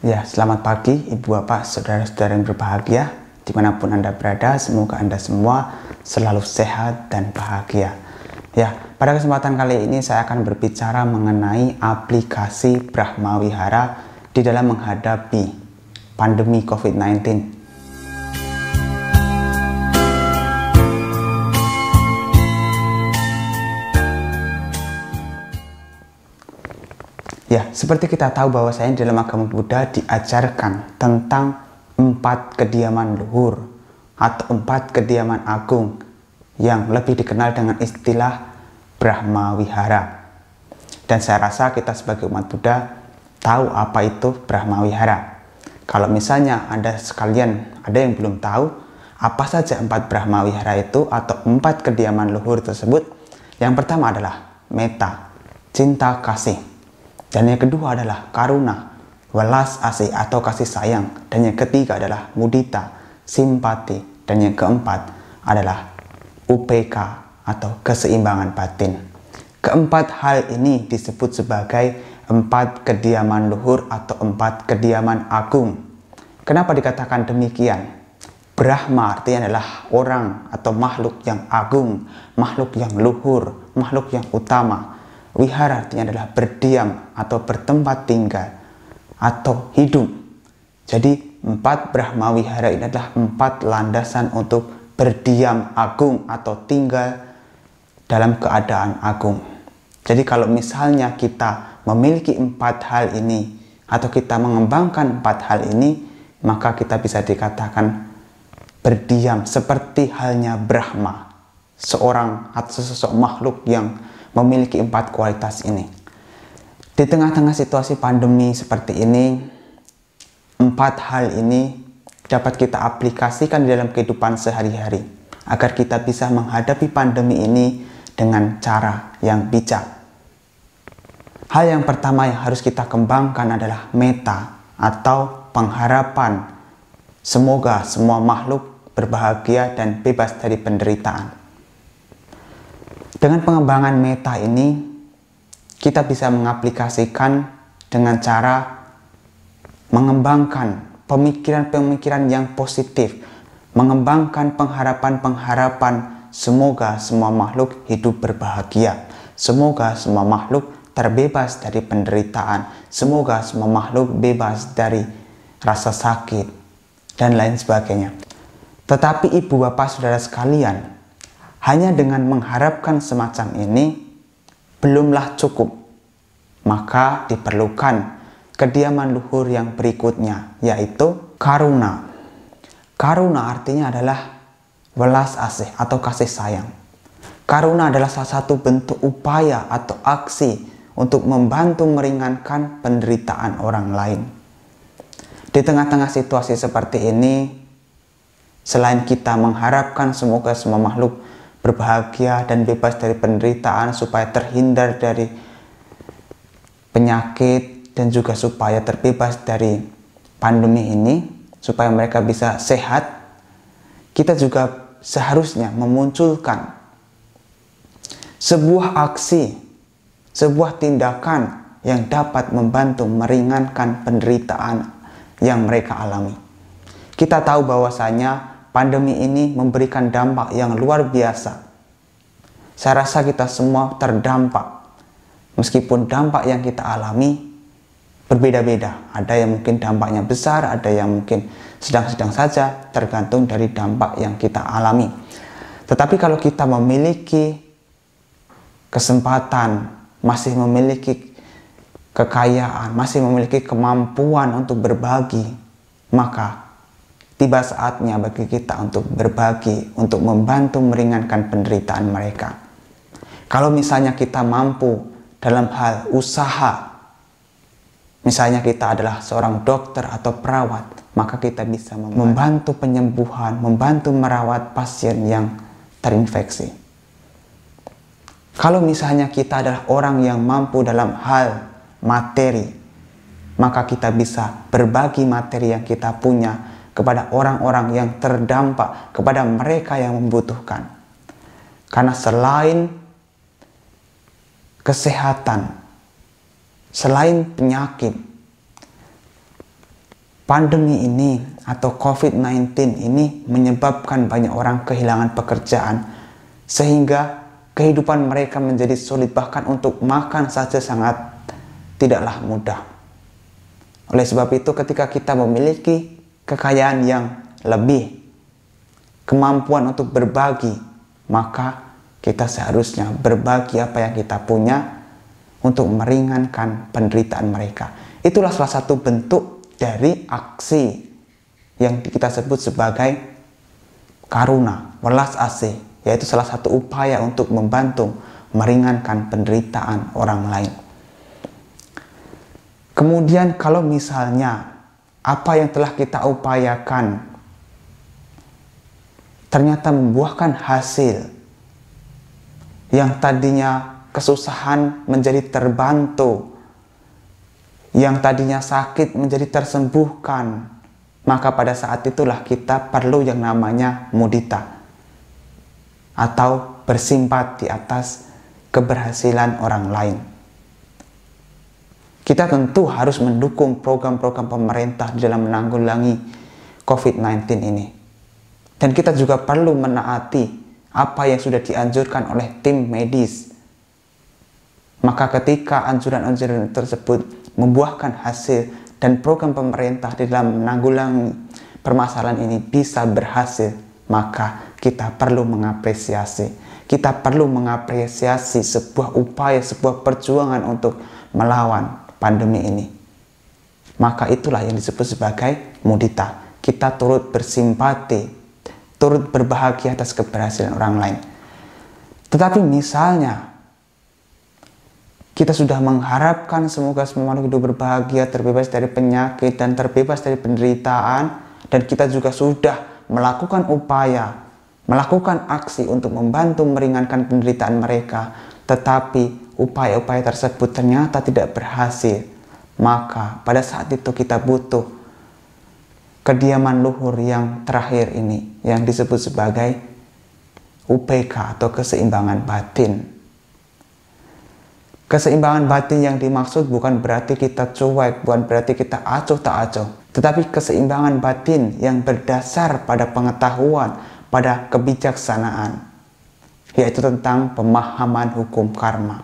Ya, selamat pagi Ibu Bapak, Saudara-saudara yang berbahagia. Dimanapun Anda berada, semoga Anda semua selalu sehat dan bahagia. Ya, pada kesempatan kali ini saya akan berbicara mengenai aplikasi Brahmawihara di dalam menghadapi pandemi COVID-19. Ya, seperti kita tahu bahwasanya dalam agama Buddha diajarkan tentang 4 kediaman luhur atau 4 kediaman agung yang lebih dikenal dengan istilah Brahmawihara. Dan saya rasa kita sebagai umat Buddha tahu apa itu Brahmawihara. Kalau misalnya Anda sekalian ada yang belum tahu apa saja 4 Brahmawihara itu atau 4 kediaman luhur tersebut, yang pertama adalah metta, cinta kasih. Dan yang kedua adalah karuna, welas asih atau kasih sayang. Dan yang ketiga adalah mudita, simpati. Dan yang keempat adalah upeka atau keseimbangan batin. Keempat hal ini disebut sebagai 4 kediaman luhur atau 4 kediaman agung. Kenapa dikatakan demikian? Brahma artinya adalah orang atau makhluk yang agung, makhluk yang luhur, makhluk yang utama. Wihara artinya adalah berdiam atau bertempat tinggal atau hidup. Jadi 4 Brahmawihara ini adalah 4 landasan untuk berdiam agung atau tinggal dalam keadaan agung. Jadi kalau misalnya kita memiliki 4 hal ini atau kita mengembangkan 4 hal ini, maka kita bisa dikatakan berdiam seperti halnya Brahma, seorang atau sesosok makhluk yang memiliki 4 kualitas ini. Di tengah-tengah situasi pandemi seperti ini, 4 hal ini dapat kita aplikasikan di dalam kehidupan sehari-hari agar kita bisa menghadapi pandemi ini dengan cara yang bijak. Hal yang pertama yang harus kita kembangkan adalah metta atau pengharapan. Semoga semua makhluk berbahagia dan bebas dari penderitaan. Dengan pengembangan metta ini, kita bisa mengaplikasikan dengan cara mengembangkan pemikiran-pemikiran yang positif, mengembangkan pengharapan-pengharapan semoga semua makhluk hidup berbahagia, semoga semua makhluk terbebas dari penderitaan, semoga semua makhluk bebas dari rasa sakit, dan lain sebagainya. Tetapi Ibu Bapak Saudara sekalian, hanya dengan mengharapkan semacam ini belumlah cukup. Maka diperlukan kediaman luhur yang berikutnya, yaitu karuna. Karuna artinya adalah welas asih atau kasih sayang. Karuna adalah salah satu bentuk upaya atau aksi untuk membantu meringankan penderitaan orang lain. Di tengah-tengah situasi seperti ini, selain kita mengharapkan semoga semua makhluk berbahagia dan bebas dari penderitaan supaya terhindar dari penyakit dan juga supaya terbebas dari pandemi ini, supaya mereka bisa sehat, kita juga seharusnya memunculkan sebuah aksi, sebuah tindakan yang dapat membantu meringankan penderitaan yang mereka alami. Kita tahu bahwasanya pandemi ini memberikan dampak yang luar biasa. Saya rasa kita semua terdampak. Meskipun dampak yang kita alami berbeda-beda. Ada yang mungkin dampaknya besar, ada yang mungkin sedang-sedang saja, tergantung dari dampak yang kita alami. Tetapi kalau kita memiliki kesempatan, masih memiliki kekayaan, masih memiliki kemampuan untuk berbagi, maka tiba saatnya bagi kita untuk berbagi, untuk membantu meringankan penderitaan mereka. Kalau misalnya kita mampu dalam hal usaha, misalnya kita adalah seorang dokter atau perawat, maka kita bisa membantu penyembuhan, membantu merawat pasien yang terinfeksi. Kalau misalnya kita adalah orang yang mampu dalam hal materi, maka kita bisa berbagi materi yang kita punya kepada orang-orang yang terdampak, kepada mereka yang membutuhkan. Karena selain kesehatan, selain penyakit, pandemi ini atau COVID-19 ini menyebabkan banyak orang kehilangan pekerjaan, sehingga kehidupan mereka menjadi sulit, bahkan untuk makan saja sangat tidaklah mudah. Oleh sebab itu, ketika kita memiliki kekayaan yang lebih, kemampuan untuk berbagi, maka kita seharusnya berbagi apa yang kita punya untuk meringankan penderitaan mereka. Itulah salah satu bentuk dari aksi yang kita sebut sebagai karuna, welas asih, yaitu salah satu upaya untuk membantu meringankan penderitaan orang lain. Kemudian kalau misalnya apa yang telah kita upayakan ternyata membuahkan hasil, yang tadinya kesusahan menjadi terbantu, yang tadinya sakit menjadi tersembuhkan, maka pada saat itulah kita perlu yang namanya mudita, atau bersimpati atas keberhasilan orang lain. Kita tentu harus mendukung program-program pemerintah di dalam menanggulangi COVID-19 ini. Dan kita juga perlu menaati apa yang sudah dianjurkan oleh tim medis. Maka ketika anjuran-anjuran tersebut membuahkan hasil dan program pemerintah di dalam menanggulangi permasalahan ini bisa berhasil, maka kita perlu mengapresiasi. Kita perlu mengapresiasi sebuah upaya, sebuah perjuangan untuk melawan pandemi ini. Maka itulah yang disebut sebagai mudita. Kita turut bersimpati, turut berbahagia atas keberhasilan orang lain. Tetapi misalnya kita sudah mengharapkan semoga semua makhluk hidup berbahagia, terbebas dari penyakit dan terbebas dari penderitaan, dan kita juga sudah melakukan upaya, melakukan aksi untuk membantu meringankan penderitaan mereka, tetapi upaya-upaya tersebut ternyata tidak berhasil, maka pada saat itu kita butuh kediaman luhur yang terakhir ini, yang disebut sebagai UPK atau keseimbangan batin. Keseimbangan batin yang dimaksud bukan berarti kita cuek, bukan berarti kita acuh tak acuh, tetapi keseimbangan batin yang berdasar pada pengetahuan, pada kebijaksanaan, yaitu tentang pemahaman hukum karma.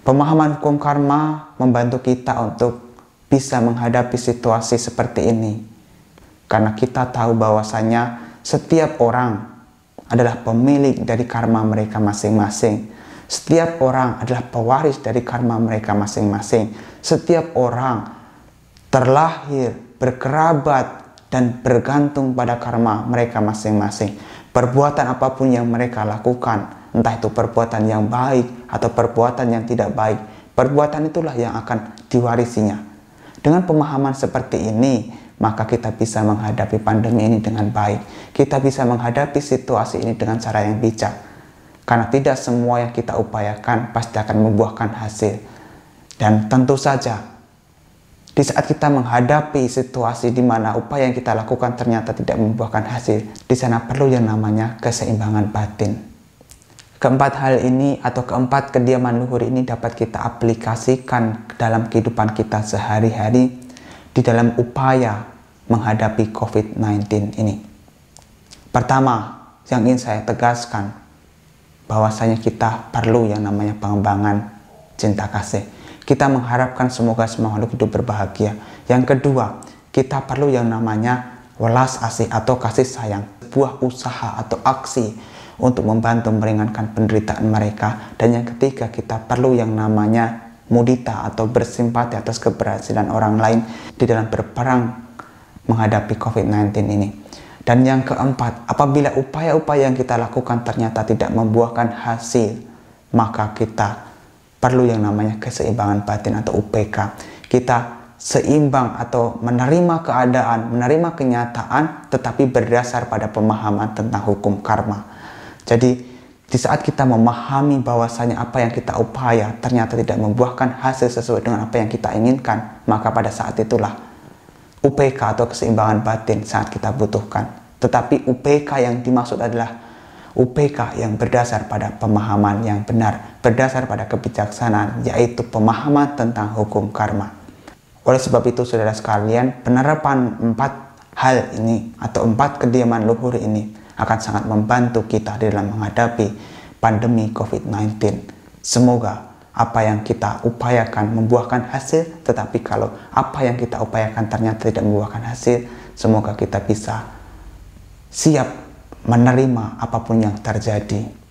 Pemahaman hukum karma membantu kita untuk bisa menghadapi situasi seperti ini, karena kita tahu bahwasanya setiap orang adalah pemilik dari karma mereka masing-masing. Setiap orang adalah pewaris dari karma mereka masing-masing. Setiap orang terlahir, berkerabat, dan bergantung pada karma mereka masing-masing. Perbuatan apapun yang mereka lakukan, entah itu perbuatan yang baik atau perbuatan yang tidak baik, perbuatan itulah yang akan diwarisinya. Dengan pemahaman seperti ini, maka kita bisa menghadapi pandemi ini dengan baik. Kita bisa menghadapi situasi ini dengan cara yang bijak. Karena tidak semua yang kita upayakan pasti akan membuahkan hasil. Dan tentu saja, di saat kita menghadapi situasi di mana upaya yang kita lakukan ternyata tidak membuahkan hasil, di sana perlu yang namanya keseimbangan batin. Keempat hal ini atau keempat kediaman luhur ini dapat kita aplikasikan dalam kehidupan kita sehari-hari di dalam upaya menghadapi COVID-19 ini. Pertama, yang ingin saya tegaskan, bahwasanya kita perlu yang namanya pengembangan cinta kasih. Kita mengharapkan semoga semua makhluk hidup berbahagia. Yang kedua, kita perlu yang namanya welas asih atau kasih sayang, sebuah usaha atau aksi untuk membantu meringankan penderitaan mereka. Dan yang ketiga, kita perlu yang namanya mudita atau bersimpati atas keberhasilan orang lain di dalam berperang menghadapi COVID-19 ini. Dan yang keempat, apabila upaya-upaya yang kita lakukan ternyata tidak membuahkan hasil, maka kita perlu yang namanya keseimbangan batin atau UPK. Kita seimbang atau menerima keadaan, menerima kenyataan, tetapi berdasar pada pemahaman tentang hukum karma. Jadi, di saat kita memahami bahwasanya apa yang kita upaya ternyata tidak membuahkan hasil sesuai dengan apa yang kita inginkan, maka pada saat itulah UPK atau keseimbangan batin saat kita butuhkan. Tetapi UPK yang dimaksud adalah UPK yang berdasar pada pemahaman yang benar, berdasar pada kebijaksanaan, yaitu pemahaman tentang hukum karma. Oleh sebab itu saudara sekalian, penerapan 4 hal ini atau 4 kediaman luhur ini akan sangat membantu kita di dalam menghadapi pandemi COVID-19. Semoga apa yang kita upayakan membuahkan hasil, tetapi kalau apa yang kita upayakan ternyata tidak membuahkan hasil, semoga kita bisa siap menerima apapun yang terjadi.